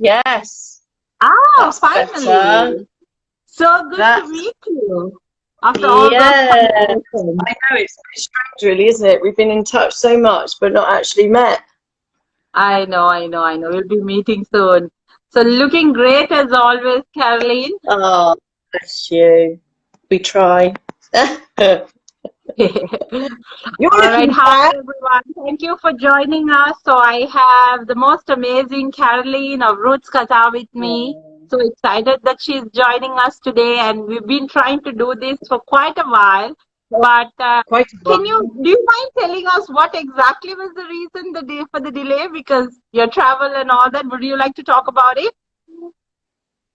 Yes. Ah, That's finally. better. So good That's, to meet you after all those yeah. conversations. I know, it's a bit strange really, isn't it? We've been in touch so much, but not actually met. I know. We'll be meeting soon. So looking great as always, Caroline. Oh, bless you. We try. You're All right, looking hi fab. everyone. Thank you for joining us. So I have the most amazing Carolyn of Roots Kata with me. So excited that she's joining us today, and we've been trying to do this for quite a while. But Quite a do while. you mind telling us what exactly was the reason for the delay? Because your travel and all that. Would you like to talk about it?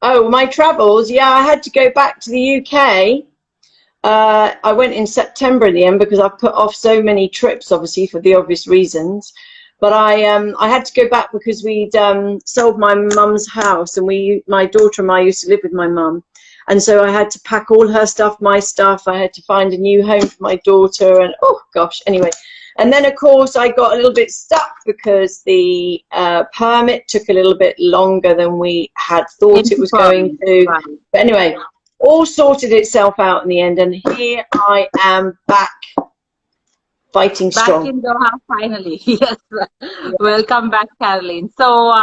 Oh, my travels. Yeah, I had to go back to the UK. I went in September in the end because I put off so many trips, obviously, for the obvious reasons. But I had to go back because we'd sold my mum's house, and my daughter and I used to live with my mum. And so I had to pack all her stuff, my stuff. I had to find a new home for my daughter, and oh gosh, anyway. And then, of course, I got a little bit stuck because the permit took a little bit longer than we had thought it was going to. Right. But anyway, all sorted itself out in the end, and here I am back, fighting strong. Back in Doha, finally. Yes. Welcome back, Caroline. So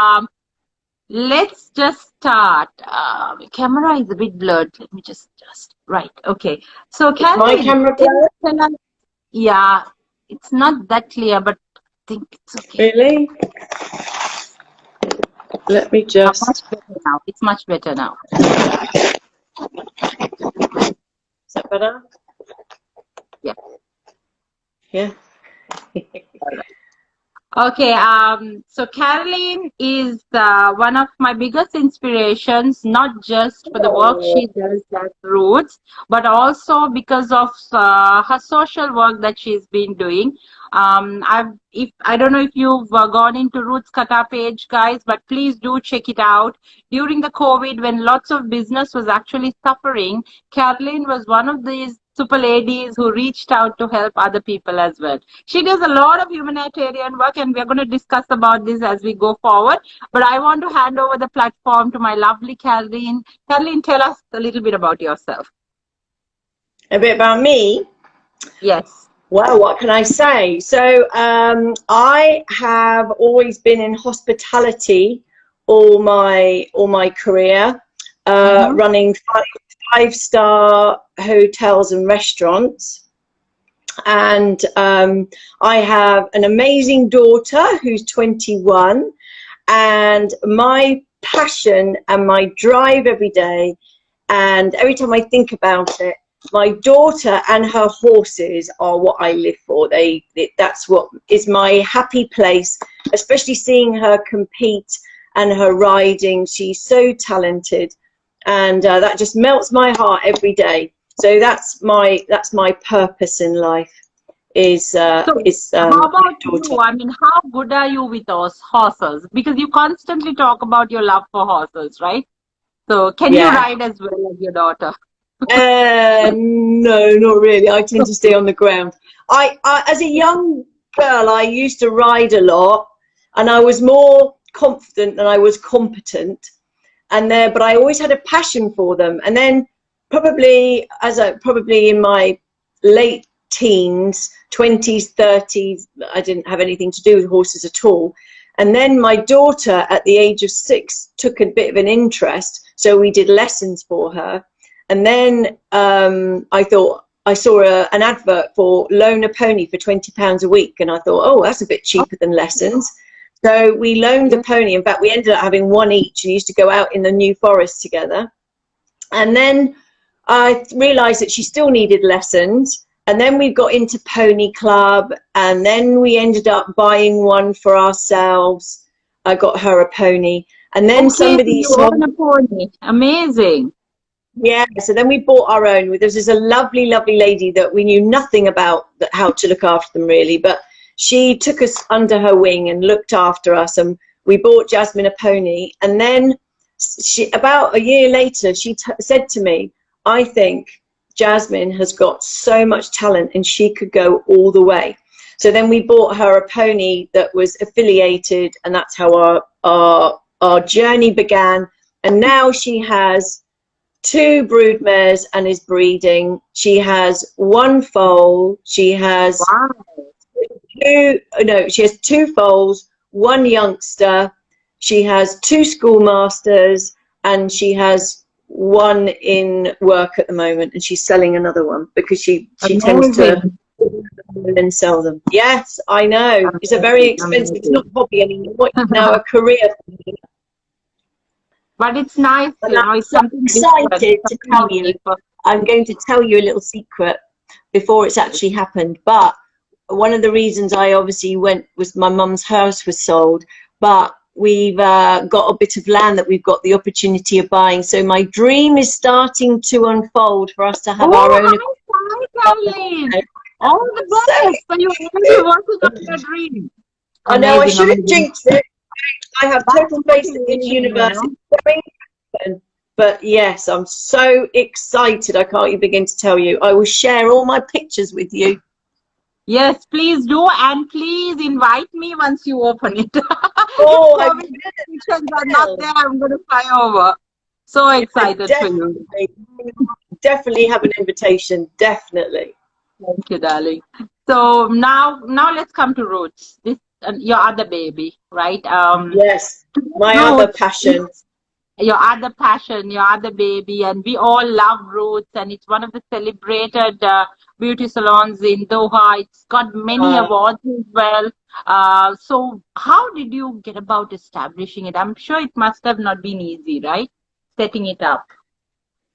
let's just start. The camera is a bit blurred. Let me just right. Okay. So Caroline, My camera blurred? Yeah, it's not that clear, but I think it's okay. Really? Let me just. Much better now. It's much better now. Is that better? Yeah. Yeah. Okay, so Caroline is one of my biggest inspirations, not just for the work she does at Roots, but also because of her social work that she's been doing. I don't know if you've gone into Roots Kata page, guys, but please do check it out. During the COVID, when lots of business was actually suffering, Caroline was one of these super ladies who reached out to help other people as well. She does a lot of humanitarian work, and we're going to discuss about this as we go forward. But I want to hand over the platform to my lovely Caroline. Caroline, tell us a little bit about yourself. A bit about me? Yes. Well, what can I say? So I have always been in hospitality all my career, running five-star hotels and restaurants. And I have an amazing daughter who's 21, and my passion and my drive every day, and every time I think about it, my daughter and her horses are what I live for. That's what is my happy place, especially seeing her compete and her riding. She's so talented, and that just melts my heart every day. So that's my purpose in life. How about you? I mean, how good are you with those horses? Because you constantly talk about your love for horses, right? So can you ride as well as your daughter? No, not really. I tend to stay on the ground. I as a young girl, I used to ride a lot, and I was more confident than I was competent. But I always had a passion for them. And then probably in my late teens, 20s, 30s, I didn't have anything to do with horses at all. And then my daughter, at the age of 6, took a bit of an interest, so we did lessons for her. And then I saw an advert for loan a pony for £20 a week, and I thought, oh, that's a bit cheaper than lessons. So we loaned a pony. In fact, we ended up having one each, and used to go out in the New Forest together. And then I realised that she still needed lessons. And then we got into Pony Club, and then we ended up buying one for ourselves. I got her a pony, and then somebody own a pony. Amazing. Yeah, so then we bought our own. This is a lovely, lovely lady that we knew nothing about how to look after them really, but she took us under her wing and looked after us, and we bought Jasmine a pony. And then about a year later, she said to me, I think Jasmine has got so much talent and she could go all the way. So then we bought her a pony that was affiliated, and that's how our our journey began. And now she has 2 broodmares and is breeding. She has 1 foal. She has she has 2 foals, 1 youngster. She has 2 schoolmasters, and she has 1 in work at the moment, and she's selling another one because she tends to and sell them. Yes, I know. It's a very expensive. It's not a hobby anymore. It's now a career. But it's nice, and I'm it's so excited to tell you. I'm going to tell you a little secret before it's actually happened. But one of the reasons I obviously went was my mum's house was sold, but we've got a bit of land that we've got the opportunity of buying. So my dream is starting to unfold for us to have our own. All the best. So you're really working on your dream. I know, I shouldn't jinx it. I have total faith in the universe. But yes, I'm so excited. I can't even begin to tell you. I will share all my pictures with you. Yes, please do, and please invite me once you open it. Oh, so pictures are not there. I'm going to fly over. So excited for you. Definitely have an invitation. Definitely. Thank you, darling. So now let's come to Roots. This your other baby, right? Yes, my other passion. Your other passion, your other baby, and we all love Roots, and it's one of the celebrated beauty salons in Doha. It's got many awards as well. So how did you get about establishing it? I'm sure it must have not been easy, right? Setting it up.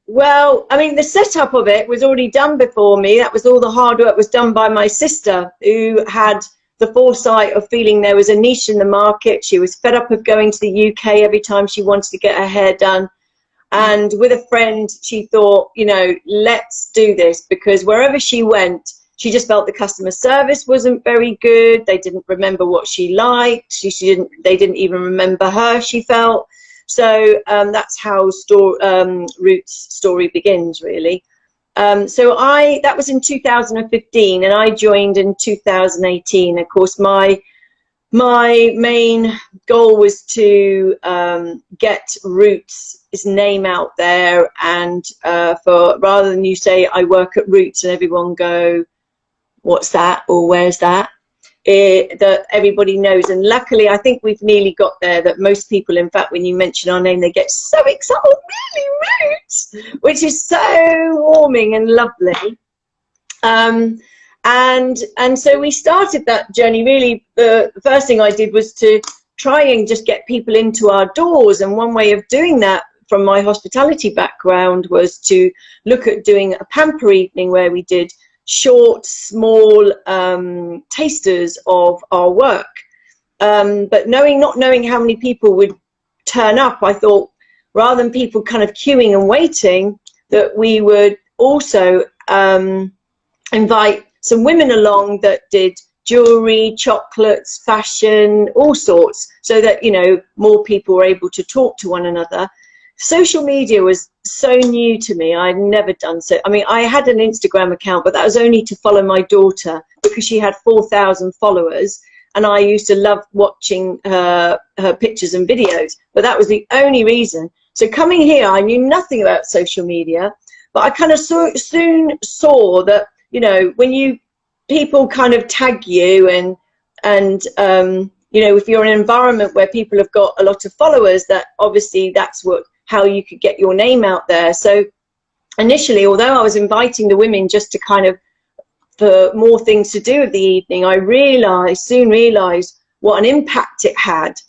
Well, I mean, the setup of it was already done before me. That was all the hard work was done by my sister, who had the foresight of feeling there was a niche in the market. She was fed up of going to the UK every time she wanted to get her hair done. And with a friend, she thought, you know, let's do this, because wherever she went, she just felt the customer service wasn't very good. They didn't remember what she liked. They didn't even remember her, she felt. So that's how Roots' story begins, really. So that was in 2015, and I joined in 2018. Of course, my main goal was to get Roots' name out there, and rather than you say I work at Roots and everyone go, what's that, or where's that? That everybody knows. And luckily, I think we've nearly got there, that most people, in fact, when you mention our name, they get so excited. Oh, really, Roots? Which is so warming and lovely. And so we started that journey. Really, the first thing I did was to try and just get people into our doors. And one way of doing that, from my hospitality background, was to look at doing a pamper evening where we did short, small tasters of our work. But not knowing how many people would turn up, I thought, rather than people kind of queuing and waiting, that we would also invite some women along that did jewelry, chocolates, fashion, all sorts, so that, you know, more people were able to talk to one another. Social media was so new to me. I'd never done so. I mean, I had an Instagram account, but that was only to follow my daughter, because she had 4,000 followers, and I used to love watching her pictures and videos, but that was the only reason. So coming here, I knew nothing about social media, but I kind of soon saw that, you know, when people kind of tag you, and you know, if you're in an environment where people have got a lot of followers, that obviously that's how you could get your name out there. So initially, although I was inviting the women just to kind of for more things to do with the evening, I soon realized what an impact it had.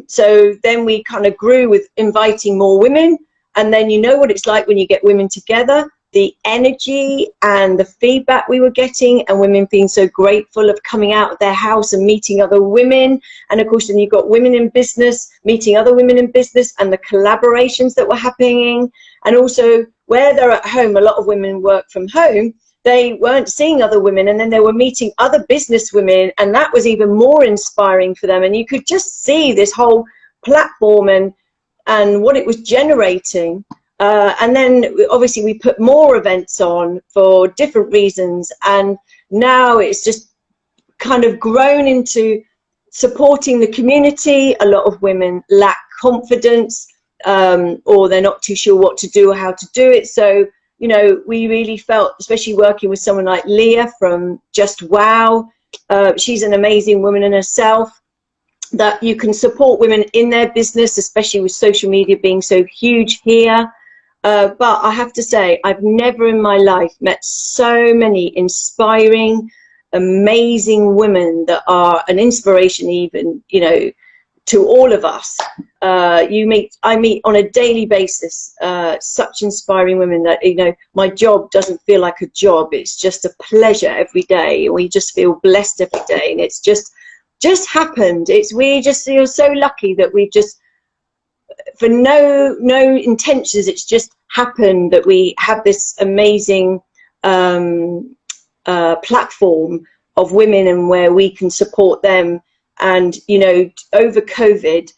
So then we kind of grew with inviting more women, and then you know what it's like when you get women together, the energy and the feedback we were getting, and women being so grateful of coming out of their house and meeting other women. And of course, then you've got women in business meeting other women in business, and the collaborations that were happening. And also, where they're at home, a lot of women work from home, they weren't seeing other women, and then they were meeting other business women, and that was even more inspiring for them. And you could just see this whole platform and what it was generating. And then obviously we put more events on for different reasons, and now it's just kind of grown into supporting the community. A lot of women lack confidence, or they're not too sure what to do or how to do it. So, you know, we really felt, especially working with someone like Leah from Just Wow, she's an amazing woman in herself, that you can support women in their business, especially with social media being so huge here. But I have to say, I've never in my life met so many inspiring, amazing women that are an inspiration, even, you know, to all of us. I meet on a daily basis such inspiring women that, you know, my job doesn't feel like a job. It's just a pleasure every day. We just feel blessed every day, and it's just happened. We just feel so lucky that we've just, for no intentions, it's just happened that we have this amazing platform of women, and where we can support them. And, you know, over COVID,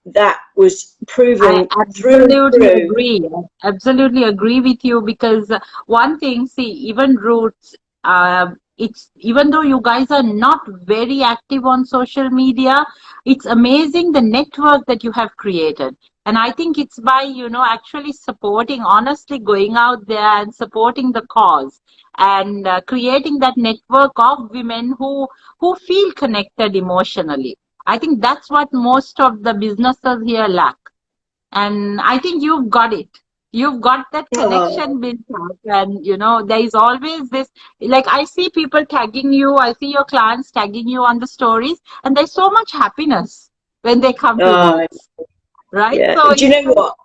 that was proven. I absolutely agree. I absolutely agree with you, because one thing, see, even Roots, it's, even though you guys are not very active on social media, it's amazing the network that you have created. And I think it's by, you know, actually supporting, honestly going out there and supporting the cause, and creating that network of women who feel connected emotionally. I think that's what most of the businesses here lack. And I think you've got it. You've got that connection built up. And, you know, there is always this, like, I see people tagging you, I see your clients tagging you on the stories, and there's so much happiness when they come to Roots, right? Yeah. So do you know what?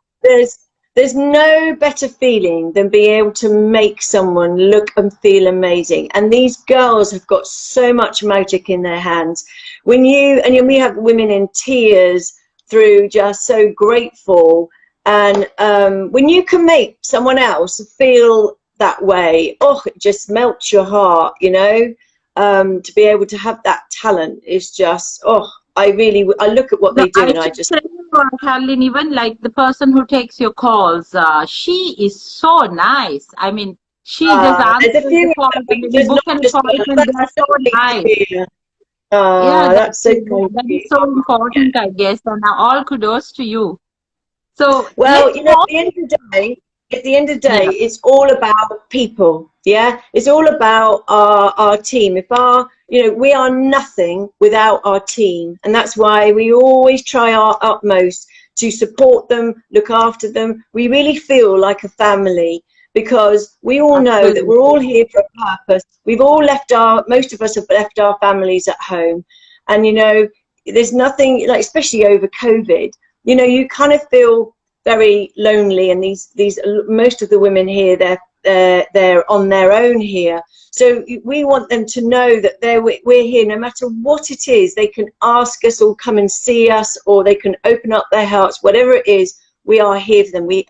There's no better feeling than being able to make someone look and feel amazing. And these girls have got so much magic in their hands. And we have women in tears through just so grateful. And when you can make someone else feel that way, it just melts your heart, you know. To be able to have that talent is just, I look at what they do, and I just... Carolyn, even like the person who takes your calls, she is so nice. I mean, she just answers the calls, and when you book an appointment, they're so nice. Yeah, that's so cool. that is so important, I guess. And all kudos to you. So, well, you know, at the end of the day, it's all about people. Yeah, it's all about our team. You know, we are nothing without our team, and that's why we always try our utmost to support them, look after them. We really feel like a family, because we all know that we're all here for a purpose. Most of us have left our families at home, and, you know, there's nothing like, especially over COVID, you know, you kind of feel very lonely, and most of the women here, they're on their own here. So we want them to know that we're here no matter what it is. They can ask us, or come and see us, or they can open up their hearts, whatever it is, we are here for them. We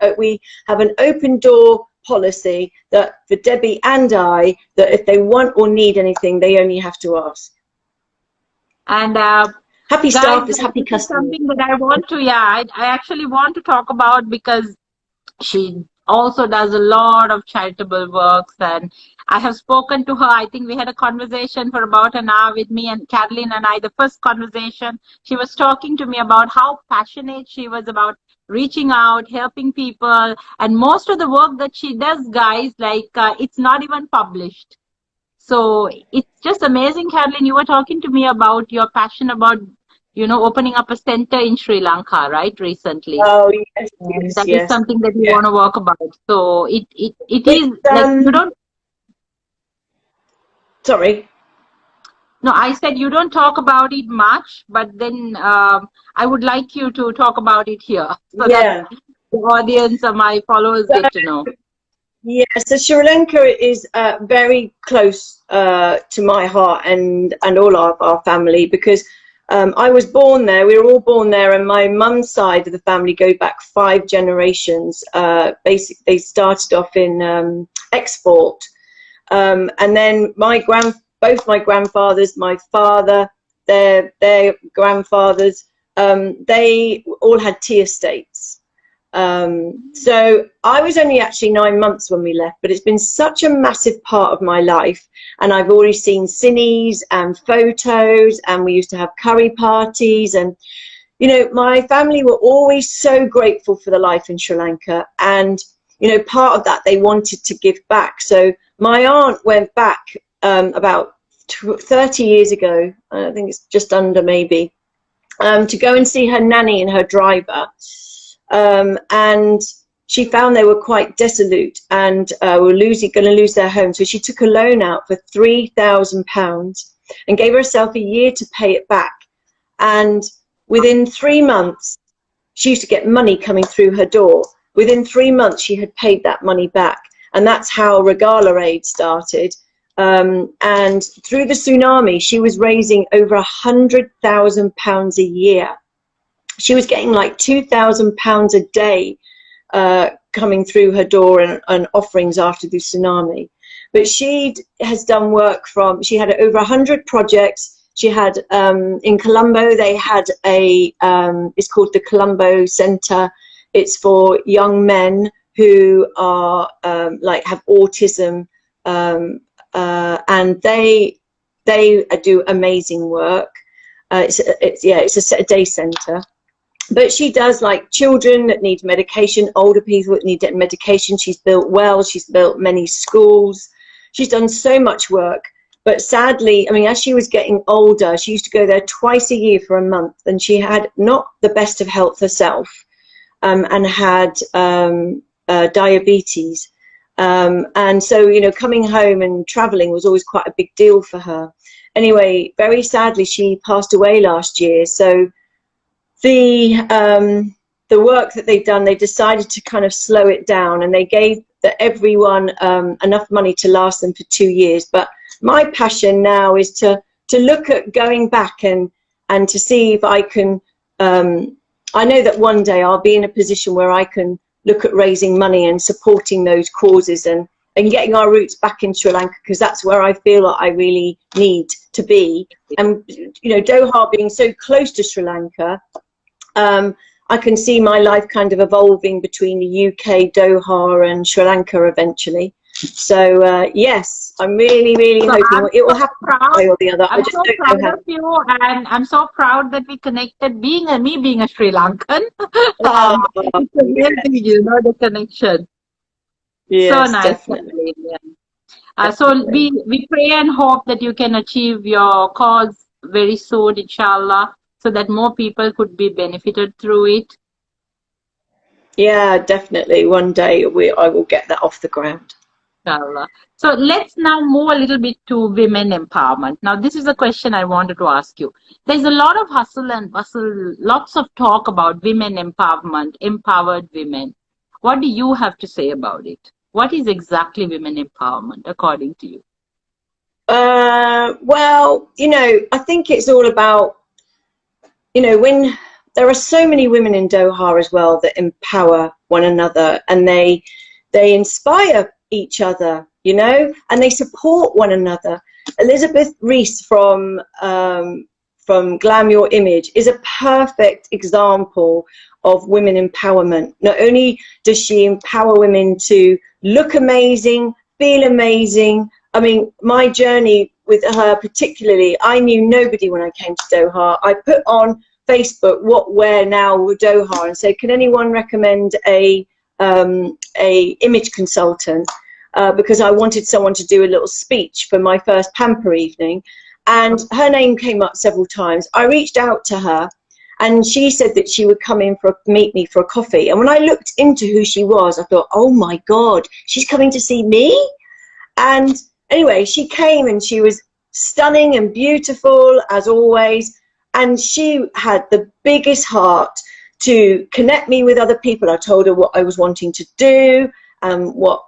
have an open door policy that for Debbie and I, that if they want or need anything, they only have to ask. And happy staff is happy customers. Something that I want to, I actually want to talk about, because she also does a lot of charitable works, and I have spoken to her. I think we had a conversation for about an hour with me and Carolyn and I. The first conversation, she was talking to me about how passionate she was about reaching out, helping people, and most of the work that she does, guys, like it's not even published. So it's just amazing. Carolyn, you were talking to me about your passion about, you know, opening up a center in Sri Lanka, right, recently? Oh, yes, that is something that you want to work about. So it is like, you don't... Sorry. No, I said you don't talk about it much, but then I would like you to talk about it here, so that the audience or my followers get to know. Yeah, so Sri Lanka is very close to my heart and all of our family, because I was born there. We were all born there, and my mum's side of the family go back 5 generations. Basically, they started off in export, and then both my grandfathers, my father, their grandfathers, they all had tea estates. So I was only actually 9 months when we left, but it's been such a massive part of my life. And I've already seen cinemas and photos, and we used to have curry parties. And, you know, my family were always so grateful for the life in Sri Lanka. And, you know, part of that, they wanted to give back. So my aunt went back about 30 years ago, I think it's just under maybe, to go and see her nanny and her driver. And she found they were quite desolate and were going to lose their home. So she took a loan out for £3,000 and gave herself a year to pay it back. And within 3 months, she used to get money coming through her door. Within 3 months, she had paid that money back. And that's how Regala Aid started. And through the tsunami, she was raising over £100,000 a year. She was getting like £2,000 a day coming through her door and offerings after the tsunami. But she has done work she had over 100 projects. She had, in Colombo, they had it's called the Colombo Center. It's for young men who are, have autism, and they do amazing work. It's a day center. But she does like children that need medication, older people that need medication. She's built wells, she's built many schools. She's done so much work. But sadly, I mean, as she was getting older, she used to go there twice a year for a month, and she had not the best of health herself, and had diabetes. And so, you know, coming home and traveling was always quite a big deal for her. Anyway, very sadly, she passed away last year. So the work that they've done, they decided to kind of slow it down, and they gave everyone enough money to last them for 2 years. But my passion now is to look at going back and to see if I can, I know that one day I'll be in a position where I can look at raising money and supporting those causes and getting our roots back in Sri Lanka, because that's where I feel like I really need to be. And, you know, Doha being so close to Sri Lanka, I can see my life kind of evolving between the UK, Doha and Sri Lanka eventually. So, yes, I'm really, really hoping it will happen one way or the other. I'm so proud of you, and I'm so proud that we connected, me being a Sri Lankan. It's amazing, you know, the connection. Yes, so nice. Definitely. So we pray and hope that you can achieve your cause very soon, inshallah, so that more people could be benefited through it. Yeah, definitely. One day I will get that off the ground. Inshallah. So let's now move a little bit to women empowerment. Now, this is a question I wanted to ask you. There's a lot of hustle and bustle, lots of talk about women empowerment, empowered women. What do you have to say about it? What is exactly women empowerment, according to you? Well, you know, I think it's all about, you know, when there are so many women in Doha as well that empower one another, and they inspire each other, you know, and they support one another. Elizabeth Reese from Glam Your Image is a perfect example of women empowerment. Not only does she empower women to look amazing, feel amazing. I mean, my journey with her particularly, I knew nobody when I came to Doha. I put on Facebook what wear now with Doha and said, can anyone recommend a image consultant? Because I wanted someone to do a little speech for my first pamper evening, and her name came up several times. I reached out to her, and she said that she would come in meet me for a coffee. And when I looked into who she was, I thought, oh my God, she's coming to see me? And anyway, she came, and she was stunning and beautiful as always. And she had the biggest heart to connect me with other people. I told her what I was wanting to do, what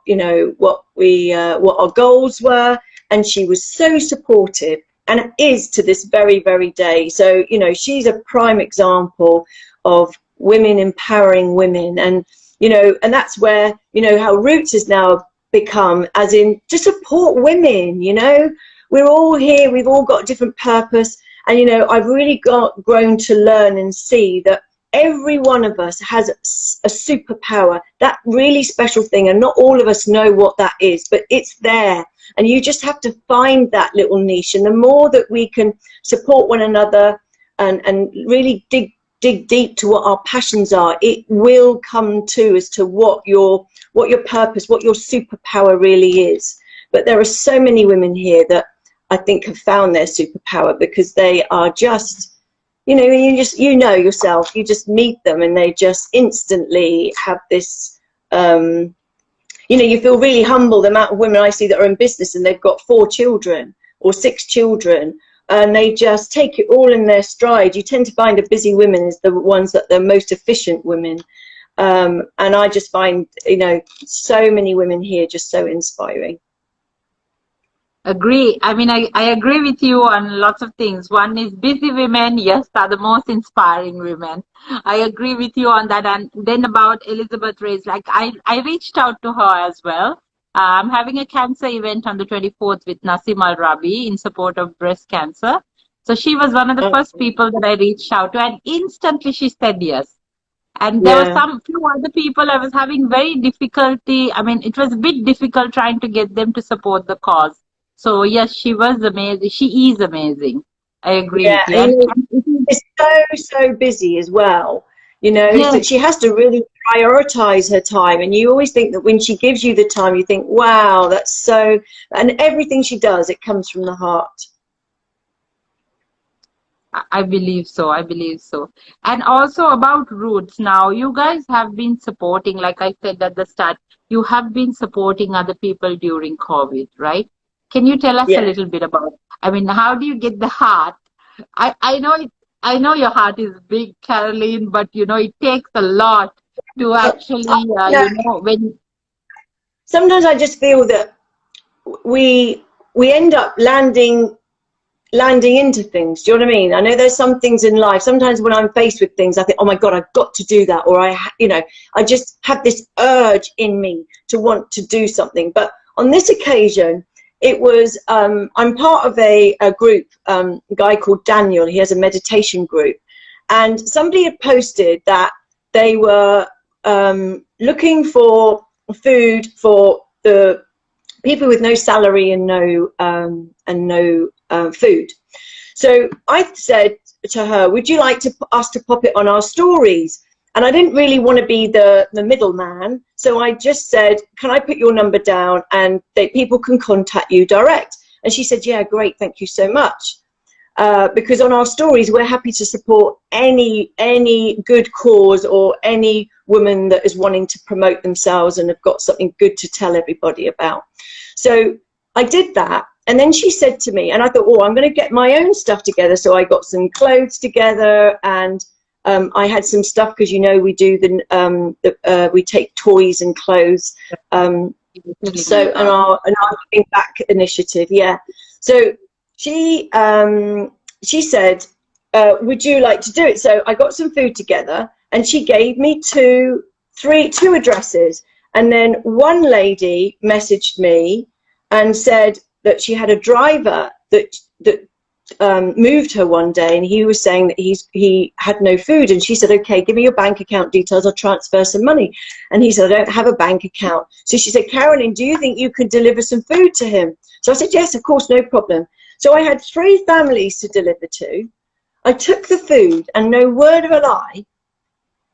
our goals were, and she was so supportive, and is to this very, very day. So, you know, she's a prime example of women empowering women, and, you know, and that's where, you know, how Roots has now become, as in to support women. You know, we're all here, we've all got a different purpose, and, you know, I've really grown to learn and see that every one of us has a superpower, that really special thing, and not all of us know what that is, but it's there, and you just have to find that little niche. And the more that we can support one another and really dig deep to what our passions are, it will come to as to what your purpose, what your superpower really is. But there are so many women here that I think have found their superpower, because they are just, you know, you know yourself, you just meet them and they just instantly have this, you know, you feel really humble. The amount of women I see that are in business and they've got 4 children or 6 children, and they just take it all in their stride. You tend to find the busy women is the ones that the most efficient women. And I just find, you know, so many women here just so inspiring. Agree. I mean, I agree with you on lots of things. One is busy women, yes, are the most inspiring women. I agree with you on that. And then about Elizabeth Reyes, like I reached out to her as well. I'm having a cancer event on the 24th with Nasim Al-Rabi in support of breast cancer. So she was one of the first people that I reached out to, and instantly she said yes. And there were some few other people I was having very difficulty. I mean, it was a bit difficult trying to get them to support the cause. So yes, she was amazing. She is amazing. I agree with you. And it's so busy as well, you know, that she has to really prioritize her time. And you always think that when she gives you the time, you think, wow, that's so, and everything she does, it comes from the heart. I believe so. I believe so. And also about Roots. Now, you guys have been supporting, like I said at the start, you have been supporting other people during COVID, right? Can you tell us a little bit about, I mean, how do you get the heart? I know your heart is big, Carolyn, but you know, it takes a lot to actually, you know, when. Sometimes I just feel that we end up landing into things. Do you know what I mean? I know there's some things in life, sometimes when I'm faced with things, I think, oh my God, I've got to do that. Or you know, I just have this urge in me to want to do something. But on this occasion, it was, I'm part of a group, a guy called Daniel. He has a meditation group. And somebody had posted that they were looking for food for the people with no salary and no food. So I said to her, would you like us to pop it on our stories? And I didn't really want to be the middleman. So I just said, can I put your number down and people can contact you direct? And she said, yeah, great. Thank you so much. Because on our stories, we're happy to support any good cause or any woman that is wanting to promote themselves and have got something good to tell everybody about. So I did that. And then she said to me, and I thought, oh, I'm going to get my own stuff together. So I got some clothes together, and I had some stuff, because, you know, we do we take toys and clothes. So and our Giving Back initiative, So she said, would you like to do it? So I got some food together, and she gave me two addresses. And then one lady messaged me and said that she had a driver that moved her one day, and he was saying that he had no food. And she said, okay, give me your bank account details, I'll transfer some money. And he said, I don't have a bank account. So she said, Carolyn, do you think you could deliver some food to him? So I said, yes, of course, no problem. So I had 3 families to deliver to. I took the food, and no word of a lie,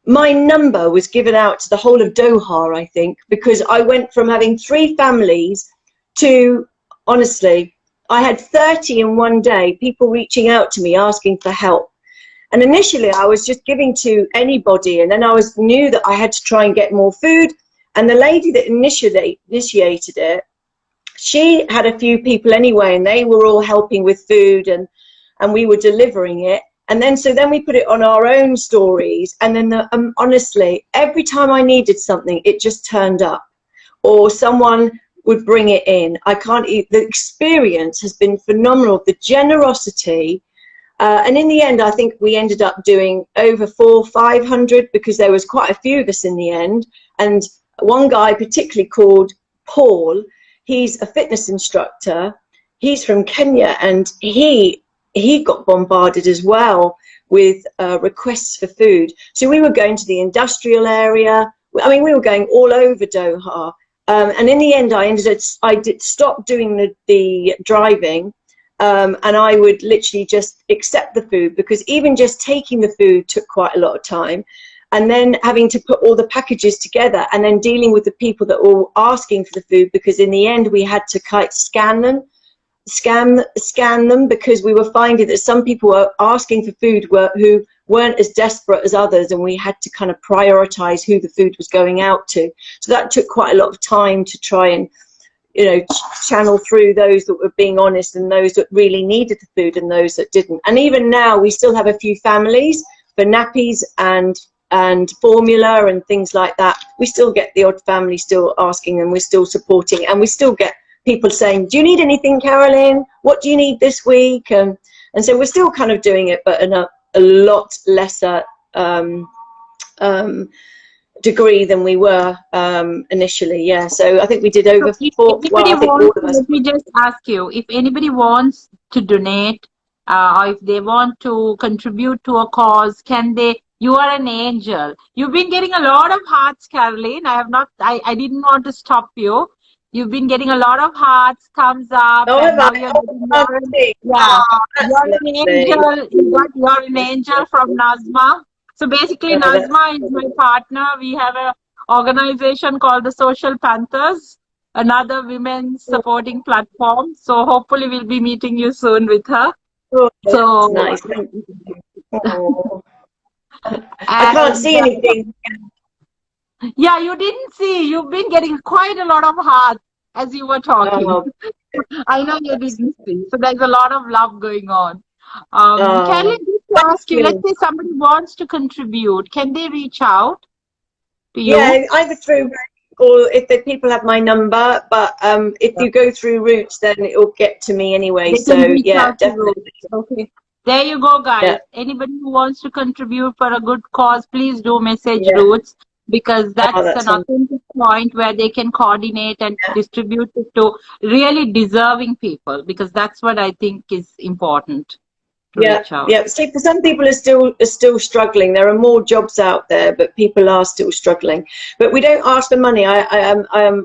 my number was given out to the whole of Doha, I think, because I went from having 3 families to, honestly, I had 30 in one day, people reaching out to me asking for help. And initially I was just giving to anybody, and then I knew that I had to try and get more food. And the lady that initiated it, she had a few people anyway, and they were all helping with food, and we were delivering it. And then, so then we put it on our own stories. And then honestly, every time I needed something, it just turned up, or someone would bring it in. The experience has been phenomenal, the generosity. And in the end, I think we ended up doing over 400-500, because there was quite a few of us in the end. And one guy particularly called Paul, he's a fitness instructor. He's from Kenya, and he got bombarded as well with requests for food. So we were going to the industrial area. I mean, we were going all over Doha. And in the end, I did stop doing the driving, and I would literally just accept the food, because even just taking the food took quite a lot of time. And then having to put all the packages together, and then dealing with the people that were asking for the food, because in the end we had to scan them, because we were finding that some people were asking for food who weren't as desperate as others, and we had to kind of prioritize who the food was going out to. So that took quite a lot of time to try and, you know, channel through those that were being honest and those that really needed the food and those that didn't. And even now we still have a few families for nappies and formula and things like that. We still get the odd family still asking, and we're still supporting, and we still get people saying, do you need anything, Carolyn? What do you need this week? And so we're still kind of doing it, but in a lot lesser degree than we were initially. Yeah, so I think we did over four. Well, I think all of us. Let me just ask you, if anybody wants to donate, or if they want to contribute to a cause, can they? You are an angel. You've been getting a lot of hearts, Carolyn. I didn't want to stop you. You've been getting a lot of hearts, thumbs up. Oh, and now you're an angel. You're an angel from Nazma. So basically, Nazma is my partner. We have an organization called the Social Panthers, another women supporting platform. So hopefully we'll be meeting you soon with her. Oh, so nice. Oh. I can't see anything. Yeah, you didn't see. You've been getting quite a lot of hearts as you were talking. Oh. I know you didn't see. So there's a lot of love going on. Carolyn, just to ask you, let's say somebody wants to contribute, can they reach out to you? Yeah, either through, or if the people have my number, but if you go through Roots, then it'll get to me anyway. So yeah, definitely. Okay. There you go, guys. Yeah. Anybody who wants to contribute for a good cause, please do message Roots, because that's an authentic point where they can coordinate and distribute it to really deserving people, because that's what I think is important. Reach out. Yeah. See, for some people are still struggling. There are more jobs out there, but people are still struggling. But we don't ask for money.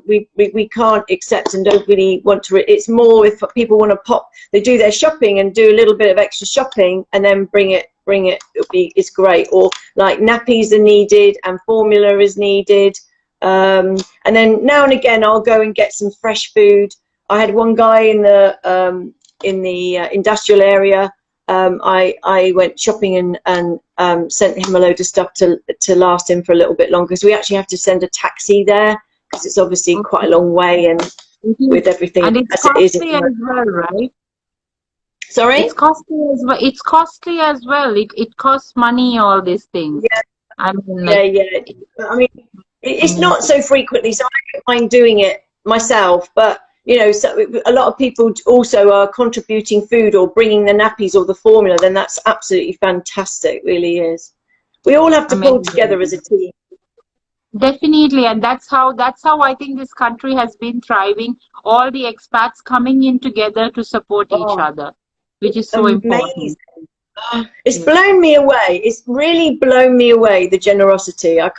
We can't accept and don't really want to. It's more if people want to pop, they do their shopping and do a little bit of extra shopping and then bring it. It's great. Or like nappies are needed and formula is needed. And then now and again I'll go and get some fresh food. I had one guy in the industrial area. I went shopping and sent him a load of stuff to last him for a little bit longer, because we actually have to send a taxi there because it's obviously quite a long way, and with everything and it's costly as well, right? Sorry? It's costly as well. It's costly as well. It costs money, all these things. Yeah. I mean, like, I mean, it's not so frequently, so I don't mind doing it myself, but you know, so a lot of people also are contributing food or bringing the nappies or the formula, then that's absolutely fantastic, really is. We all have to pull together as a team. Definitely, and that's how I think this country has been thriving. All the expats coming in together to support each other, which is so important. It's blown me away. It's really blown me away, the generosity. I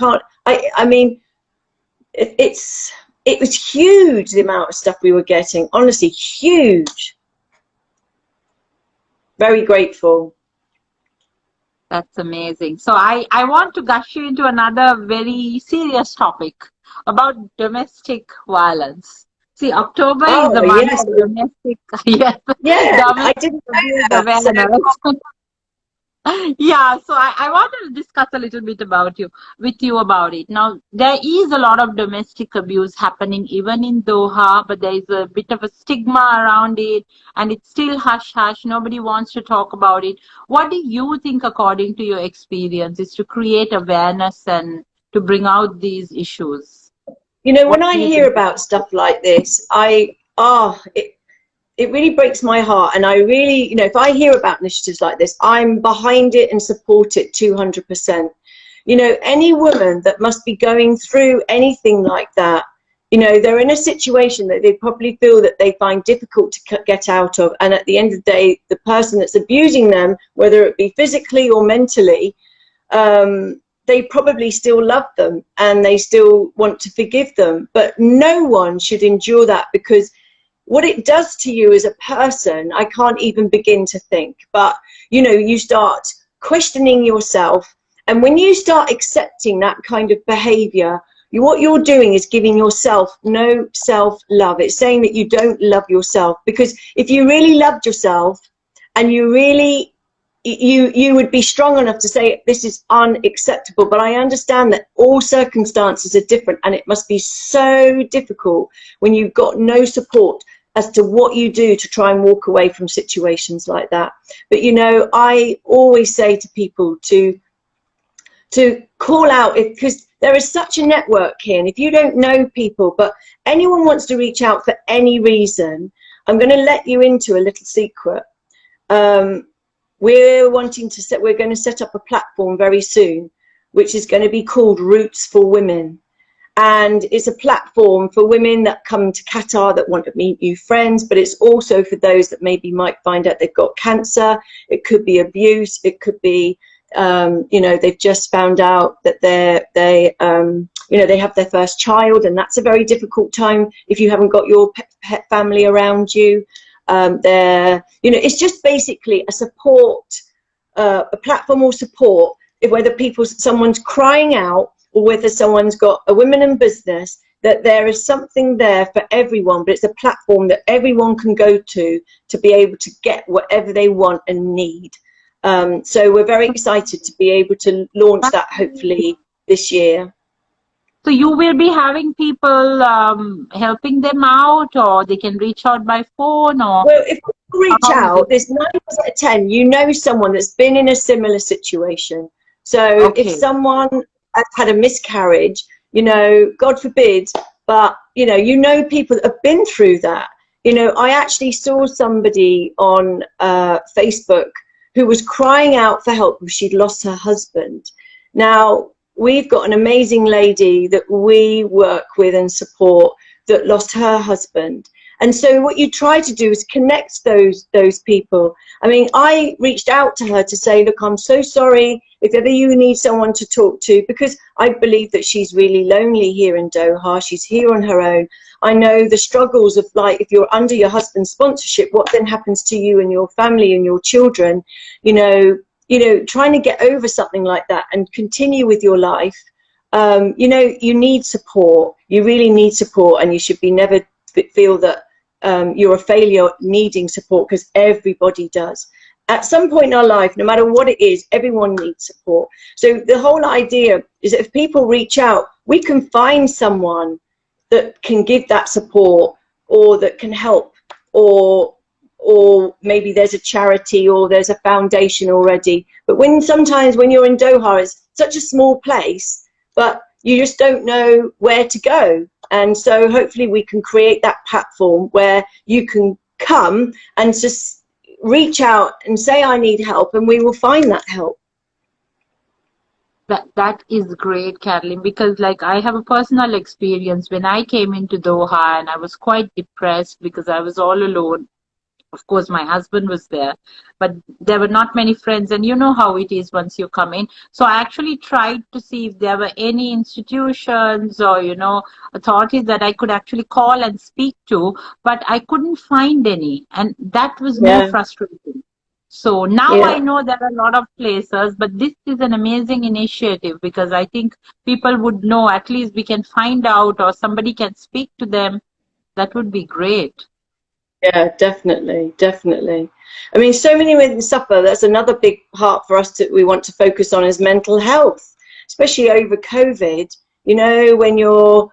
mean, it was huge, the amount of stuff we were getting. Honestly, huge. Very grateful. That's amazing. So I want to gush you into another very serious topic about domestic violence. See, October is the month of domestic. I didn't know that. Yeah, so I wanted to discuss a little bit with you about it. Now, there is a lot of domestic abuse happening even in Doha, but there is a bit of a stigma around it, and it's still hush-hush. Nobody wants to talk about it. What do you think, according to your experience, is to create awareness and to bring out these issues? You know, when I hear about stuff like this, it really breaks my heart, and I really, you know, if I hear about initiatives like this, I'm behind it and support it 200%. You know, any woman that must be going through anything like that, You know, they're in a situation that they probably feel that they find difficult to get out of, and at the end of the day, the person that's abusing them, whether it be physically or mentally, they probably still love them and they still want to forgive them. But no one should endure that, because what it does to you as a person, I can't even begin to think. But, you know, you start questioning yourself. And when you start accepting that kind of behavior, what you're doing is giving yourself no self-love. It's saying that you don't love yourself, because if you really loved yourself and you really, you would be strong enough to say this is unacceptable. But I understand that all circumstances are different, and it must be so difficult when you've got no support as to what you do to try and walk away from situations like that. But, you know, I always say to people to call out, because there is such a network here, and if you don't know people, but anyone wants to reach out for any reason, I'm going to let you into a little secret. We're going to set up a platform very soon, which is going to be called Roots for Women. And it's a platform for women that come to Qatar that want to meet new friends, but it's also for those that maybe might find out they've got cancer. It could be abuse. It could be, you know, they've just found out that they have their first child, and that's a very difficult time if you haven't got your pet family around you. You know, it's just basically a support, a platform or support, whether someone's crying out, or whether someone's got a women in business, that there is something there for everyone, but it's a platform that everyone can go to be able to get whatever they want and need. So we're very excited to be able to launch that hopefully this year. So you will be having people helping them out, or they can reach out by phone, or? Well, if you reach out, there's 9 out of 10, you know someone that's been in a similar situation. So if someone has had a miscarriage, you know, God forbid, but you know people that have been through that. You know, I actually saw somebody on Facebook who was crying out for help because she'd lost her husband. Now, we've got an amazing lady that we work with and support that lost her husband. And so what you try to do is connect those people. I mean, I reached out to her to say, look, I'm so sorry if ever you need someone to talk to, because I believe that she's really lonely here in Doha. She's here on her own. I know the struggles of, like, if you're under your husband's sponsorship, what then happens to you and your family and your children, you know, trying to get over something like that and continue with your life. You know, you need support. You really need support, and you should be never feel that you're a failure needing support, because everybody does. At some point in our life, no matter what it is, everyone needs support. So the whole idea is that if people reach out, we can find someone that can give that support, or that can help, or maybe there's a charity or there's a foundation already. But sometimes when you're in Doha, it's such a small place, but you just don't know where to go. And so hopefully we can create that platform where you can come and just reach out and say, I need help, and we will find that help. That is great, Carolyn, because like I have a personal experience when I came into Doha, and I was quite depressed because I was all alone. Of course, my husband was there, but there were not many friends, and you know how it is once you come in. So I actually tried to see if there were any institutions or, you know, authorities that I could actually call and speak to, but I couldn't find any, and that was more frustrating. So now I know there are a lot of places, but this is an amazing initiative, because I think people would know, at least we can find out, or somebody can speak to them. That would be great. Yeah, definitely, definitely. I mean, so many women suffer. That's another big part for us we want to focus on, is mental health, especially over COVID. You know, when you're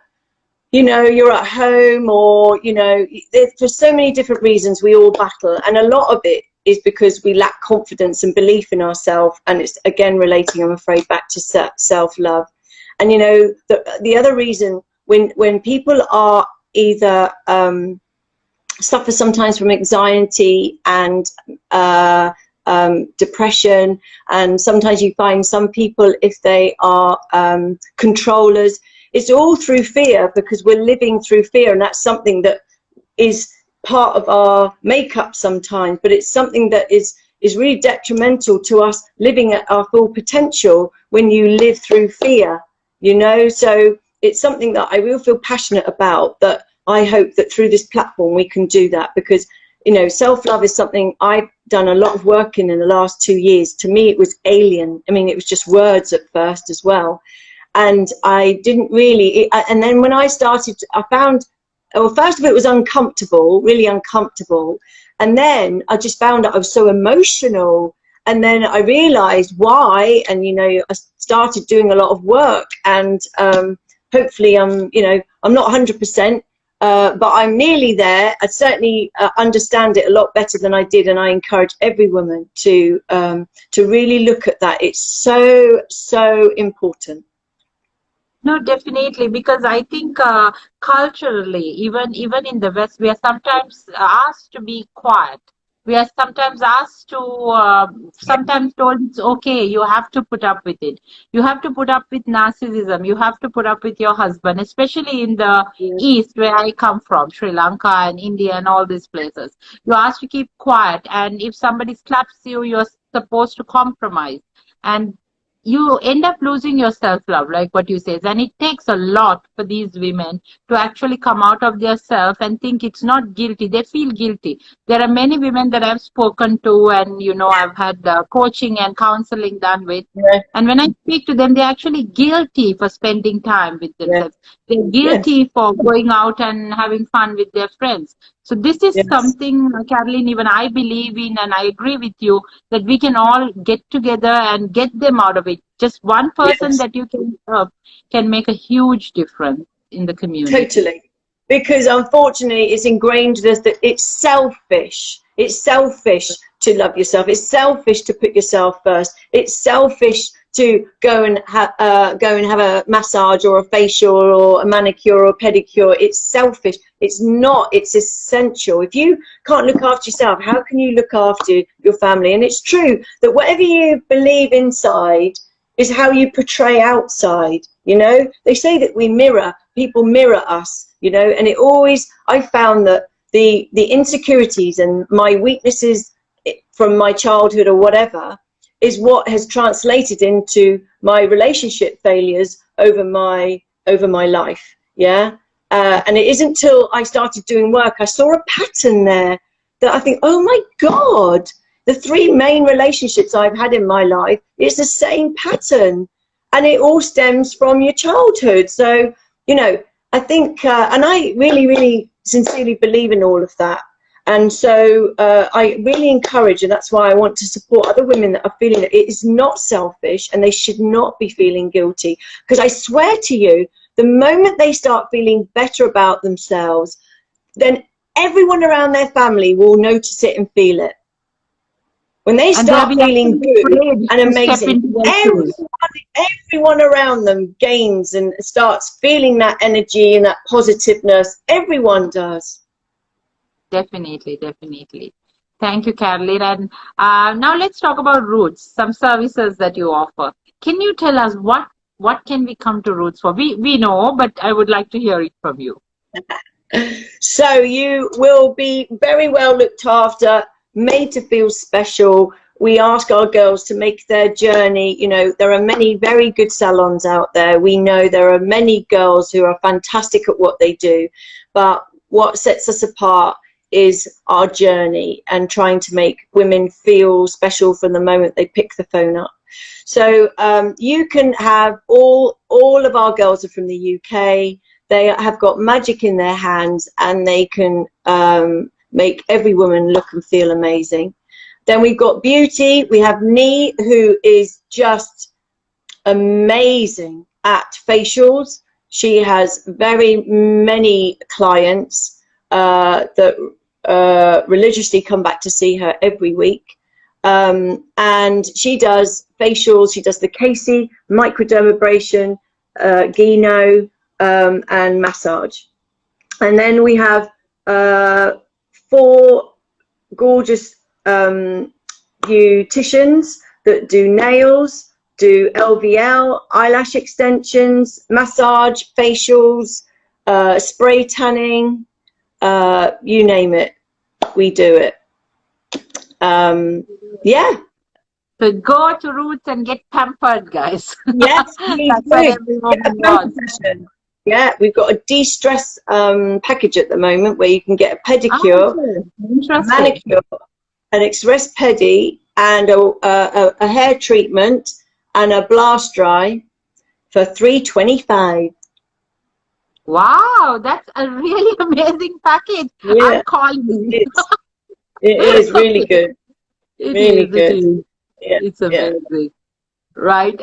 at home, or, you know, for so many different reasons we all battle. And a lot of it is because we lack confidence and belief in ourselves. And it's, again, relating, I'm afraid, back to self-love. And, you know, the other reason, when people are either suffer sometimes from anxiety and depression, and sometimes you find some people, if they are controllers, it's all through fear, because we're living through fear, and that's something that is part of our makeup sometimes, but it's something that is really detrimental to us living at our full potential when you live through fear, you know. So it's something that I really feel passionate about, that I hope that through this platform we can do that, because, you know, self-love is something I've done a lot of work in the last 2 years. To me, it was alien. I mean, it was just words at first as well. And I didn't really, and then when I started, I found, well, first of all, it was uncomfortable, really uncomfortable. And then I just found out I was so emotional. And then I realized why, and, you know, I started doing a lot of work, and hopefully you know, I'm not 100%, but I'm nearly there. I certainly understand it a lot better than I did, and I encourage every woman to really look at that. It's so important. No, definitely, because I think culturally, even in the West, we are sometimes asked to be quiet. We are sometimes asked to, sometimes told it's okay, you have to put up with it. You have to put up with narcissism. You have to put up with your husband, especially in the Yeah. East, where I come from, Sri Lanka and India and all these places. You're asked to keep quiet, and if somebody slaps you, you're supposed to compromise. And you end up losing your self-love, like what you say. And it takes a lot for these women to actually come out of their self and think it's not guilty. They feel guilty. There are many women that I've spoken to, and, you know, I've had coaching and counseling done with. Yeah. And when I speak to them, they're actually guilty for spending time with themselves. They're guilty for going out and having fun with their friends. So this is Yes. something, Carolyn, even I believe in, and I agree with you, that we can all get together and get them out of it. Just one person Yes. that you can help can make a huge difference in the community. Totally. Because unfortunately it's ingrained in us that it's selfish. It's selfish to love yourself. It's selfish to put yourself first. It's selfish to go and have a massage or a facial or a manicure or a pedicure. It's selfish. It's not. It's essential. If you can't look after yourself, how can you look after your family? And it's true that whatever you believe inside is how you portray outside. You know, they say that we mirror, people mirror us, you know, and it always, I found that the insecurities and my weaknesses from my childhood or whatever is what has translated into my relationship failures over my life. Yeah. And it isn't till I started doing work, I saw a pattern there that I think, oh my God, the 3 main relationships I've had in my life, it's the same pattern. And it all stems from your childhood. So, you know, I think, and I really, really sincerely believe in all of that. And so I really encourage, and that's why I want to support other women that are feeling that it is not selfish and they should not be feeling guilty. Because I swear to you, the moment they start feeling better about themselves, then everyone around their family will notice it and feel it. When they start feeling good and amazing, everyone around them gains and starts feeling that energy and that positiveness. Everyone does. Definitely, definitely. Thank you, Carolyn. And now let's talk about Roots, some services that you offer. Can you tell us what can we come to Roots for? We know, but I would like to hear it from you. So you will be very well looked after, made to feel special. We ask our girls to make their journey. You know, there are many very good salons out there. We know there are many girls who are fantastic at what they do, but what sets us apart is our journey and trying to make women feel special from the moment they pick the phone up. So you can have all of our girls are from the UK. They have got magic in their hands, and they can make every woman look and feel amazing. Then we've got beauty. We have Nee, who is just amazing at facials. She has very many clients that religiously come back to see her every week. And she does facials. She does the Casey, microdermabrasion, Gino, and massage. And then we have 4 gorgeous beauticians that do nails, do LVL, eyelash extensions, massage, facials, spray tanning, you name it, we do it. Yeah. So go to Roots and get pampered, guys. Yes, please That's do. what everyone Get a wants. pamper session. Yeah, we've got a de-stress package at the moment where you can get a pedicure, a manicure, an express pedi, and a hair treatment and a blast dry for $325. Wow, that's a really amazing package. Yeah, I'm calling you. it is really good. It Really is, good. it is. Yeah, It's amazing. Right.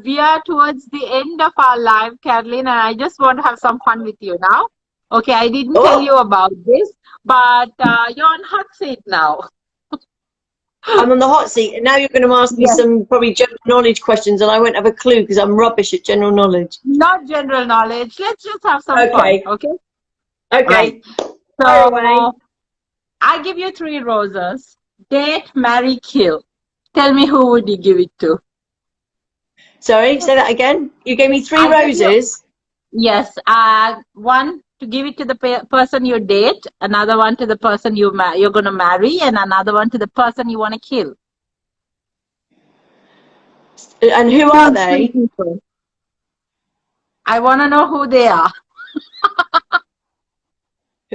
We are towards the end of our live, Carolyn, and I just want to have some fun with you now. Okay, I didn't tell you about this, but you're on hot seat now. I'm on the hot seat, and now you're going to ask me some probably general knowledge questions, and I won't have a clue because I'm rubbish at general knowledge. Not general knowledge. Let's just have some Okay. fun. Okay. Okay. Right. So I give you 3 roses. Date, marry, kill. Tell me who would you give it to? Sorry, say that again. You gave me 3 roses. Yes. One to give it to the person you date, another one to the person you're going to marry, and another one to the person you want to kill. And who are they? I want to know who they are.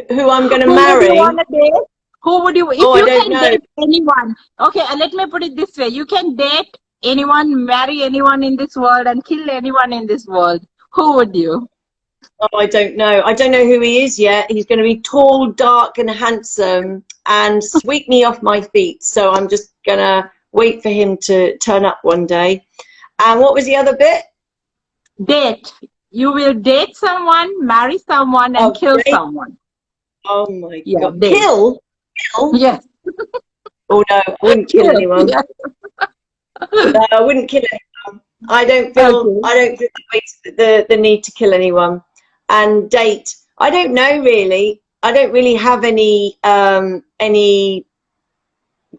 Who I'm going to Who marry? would you want to date? Who would you? If Oh, you I don't can know. date anyone. Okay, let me put it this way: you can date anyone, marry anyone in this world, and kill anyone in this world. Who would you? Oh, I don't know. I don't know who he is yet. He's going to be tall, dark, and handsome, and sweep me off my feet. So I'm just going to wait for him to turn up one day. And what was the other bit? Date. You will date someone, marry someone, and kill someone. Oh my God! Date. Kill? Yes. Oh no, I wouldn't kill anyone. Yes. No, I wouldn't kill anyone. I don't feel the need to kill anyone. And date, I don't know really. I don't really have any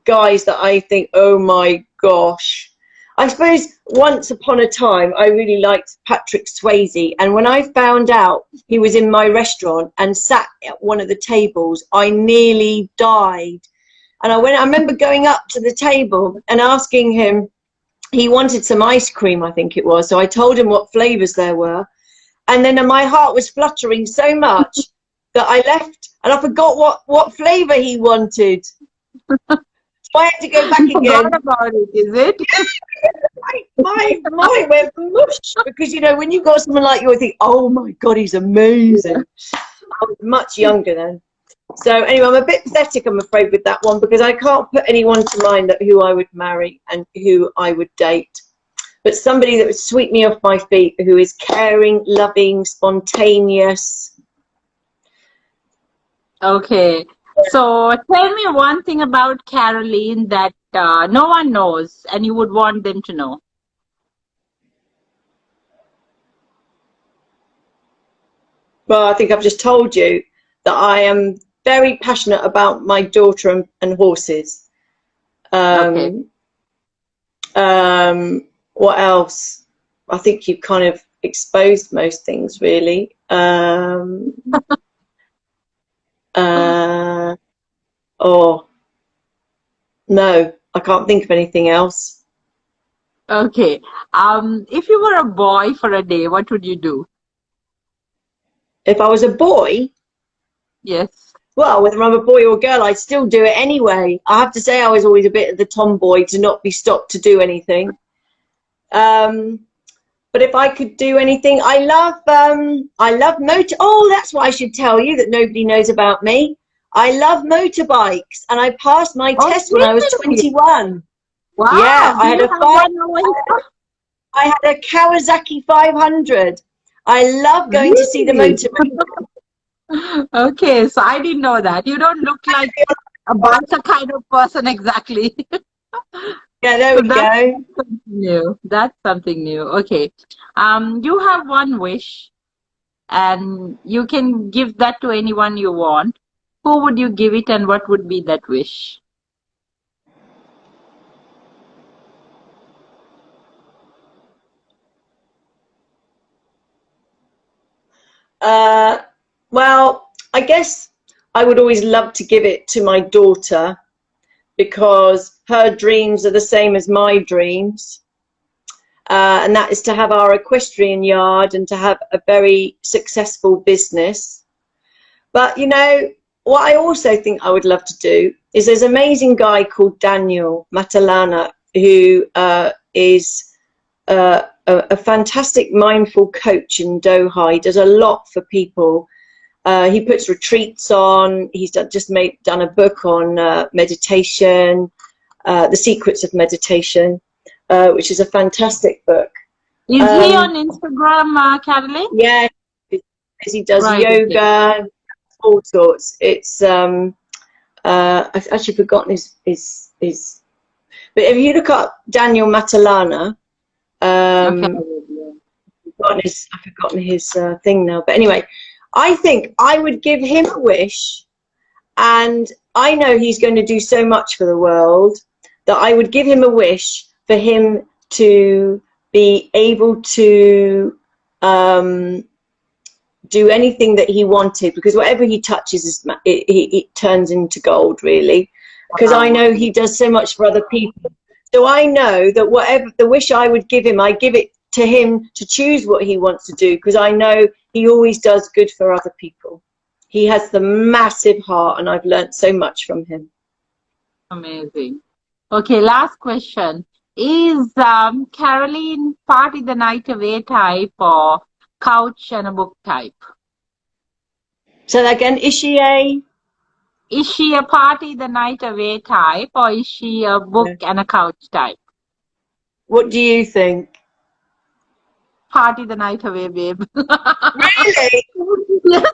guys that I think, oh my gosh. I suppose once upon a time I really liked Patrick Swayze, and when I found out he was in my restaurant and sat at one of the tables, I nearly died. And I remember going up to the table and asking him, he wanted some ice cream, I think it was. So I told him what flavors there were. And then my heart was fluttering so much that I left and I forgot what flavor he wanted. So I had to go back again. Forgot about it, is it? my mind went mush, because you know when you got someone like you, I think, oh my God, he's amazing. I was much younger then. So anyway, I'm a bit pathetic, I'm afraid, with that one, because I can't put anyone to mind that who I would marry and who I would date. But somebody that would sweep me off my feet, who is caring, loving, spontaneous. Okay. So tell me one thing about Carolyn that no one knows and you would want them to know. Well, I think I've just told you that I am very passionate about my daughter and horses. What else? I think you've kind of exposed most things, really. Oh, no, I can't think of anything else. Okay. If you were a boy for a day, what would you do? If I was a boy? Yes. Well, whether I'm a boy or a girl, I'd still do it anyway. I have to say I was always a bit of the tomboy to not be stopped to do anything. But if I could do anything, I love motor. Oh, that's what I should tell you that nobody knows about me. I love motorbikes, and I passed my test when I was 21. Wow. Yeah, I had a Kawasaki 500. I love going to see the motorbike. Okay, so I didn't know that. You don't look like a Barca kind of person exactly. Yeah, there we go. New. That's something new. Okay. You have one wish and you can give that to anyone you want. Who would you give it and what would be that wish? Well, I guess I would always love to give it to my daughter, because her dreams are the same as my dreams. And that is to have our equestrian yard and to have a very successful business. But, you know, what I also think I would love to do is, there's an amazing guy called Daniel Matalana, who is a fantastic mindful coach in Doha. He does a lot for people. He puts retreats on. He's done a book on meditation, The Secrets of Meditation, which is a fantastic book. Is he on Instagram, Carolyn? Yeah, he does yoga, all sorts. It's I've actually forgotten his. But if you look up Daniel Matalana, I've forgotten his thing now. But anyway, I think I would give him a wish, and I know he's going to do so much for the world, that I would give him a wish for him to be able to do anything that he wanted, because whatever he touches, it turns into gold, really. Because I know he does so much for other people. So I know that whatever the wish I would give him, I give it to him to choose what he wants to do, because I know he always does good for other people. He has the massive heart, and I've learned so much from him. Amazing. Okay, last question. Is Carolyn party the night away type, or couch and a book type? So again, is she a party the night away type, or is she a book and a couch type? What do you think? Party the night away, babe. Really? Yes.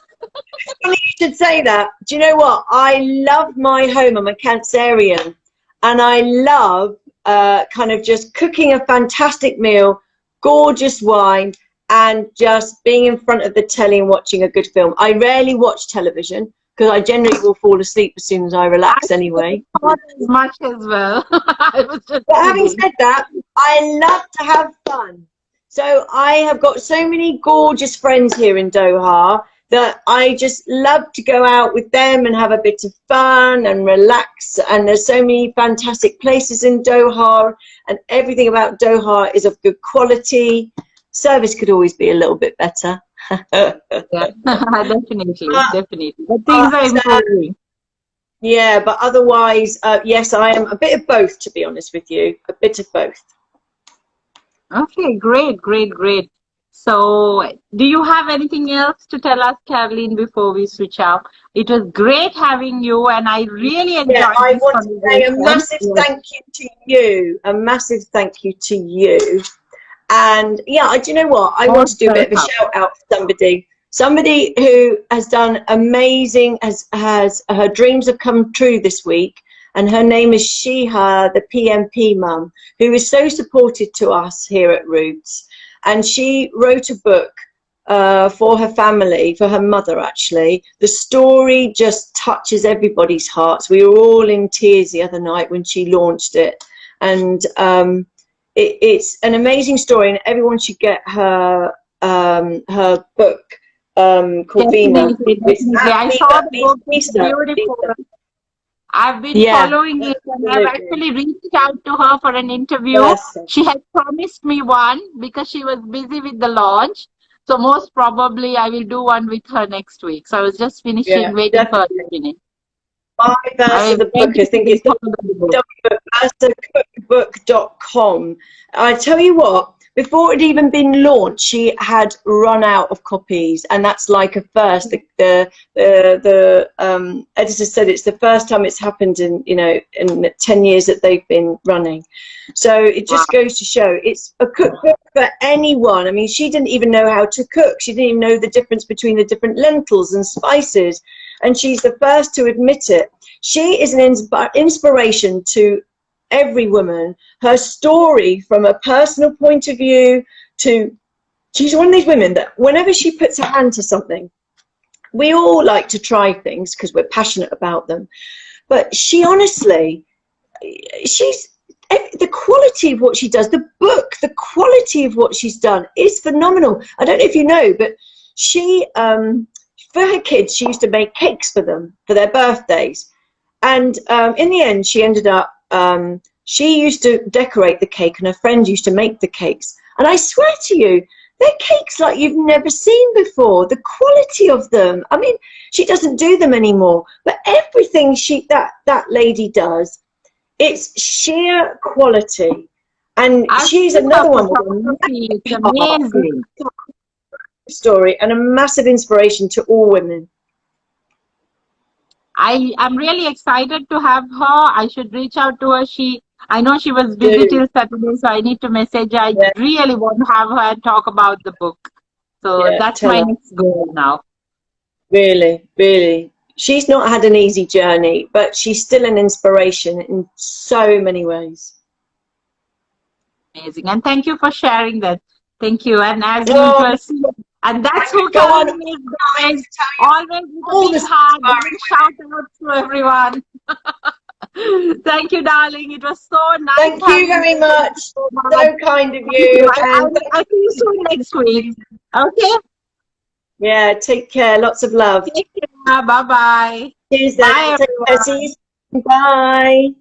It's funny you should say that. Do you know what? I love my home. I'm a Cancerian, and I love kind of just cooking a fantastic meal, gorgeous wine, and just being in front of the telly and watching a good film. I rarely watch television, because I generally will fall asleep as soon as I relax anyway. Not as much as well. But having said that, I love to have fun. So I have got so many gorgeous friends here in Doha that I just love to go out with them and have a bit of fun and relax. And there's so many fantastic places in Doha, and everything about Doha is of good quality. Service could always be a little bit better. Yeah, definitely. But things are improving. Yeah, but otherwise, yes, I am a bit of both, to be honest with you. A bit of both. Okay, great. So, do you have anything else to tell us, Carolyn, before we switch out? It was great having you, and I really enjoyed this I want to say a massive thank you to you. A massive thank you to you. And yeah, do you know what? I want to do a bit of a shout out for somebody who has done amazing, has her dreams have come true this week. And her name is Sheha, the PMP mum, who is so supportive to us here at Roots. And she wrote a book for her family, for her mother, actually. The story just touches everybody's hearts. We were all in tears the other night when she launched it. And it's an amazing story, and everyone should get her book called Vina. I saw the book. It's beautiful. I've been following it, and I've actually reached out to her for an interview. Yes. She had promised me one because she was busy with the launch. So most probably I will do one with her next week. So I was just finishing, waiting for her to finish. My verse of the book, I think it's webreakbarries.com. I tell you what, before it had even been launched, she had run out of copies, and that's like a first. The editor said it's the first time it's happened in in 10 years that they've been running. So it just goes to show it's a cookbook for anyone. I mean, she didn't even know how to cook. She didn't even know the difference between the different lentils and spices, and she's the first to admit it. She is an inspiration to every woman. Her story from a personal point of view she's one of these women that whenever she puts her hand to something, we all like to try things because we're passionate about them, but she honestly, the quality of what she does, the book, the quality of what she's done is phenomenal. I don't know if you know, but she, for her kids, she used to make cakes for them for their birthdays. And in the end, she ended up, she used to decorate the cake and her friends used to make the cakes. And I swear to you, they're cakes like you've never seen before. The quality of them. I mean, she doesn't do them anymore, but everything that lady does, it's sheer quality. And she's another one. It's amazing Story and a massive inspiration to all women. I'm really excited to have her. I should reach out to her. I know she was busy till Saturday, so I need to message her. I really want to have her and talk about the book. So that's my next goal now. Really, really. She's not had an easy journey, but she's still an inspiration in so many ways. Amazing. And thank you for sharing that. Thank you. And as usual, and that's who Carolyn is, guys. Always with a big heart. Shout out to everyone. Thank you, darling. It was so nice. Thank you very much. So kind of you. And I'll see you soon next week. Okay? Yeah, take care. Lots of love. Take care. Bye-bye. Cheers. Bye, everyone. See you soon. Bye.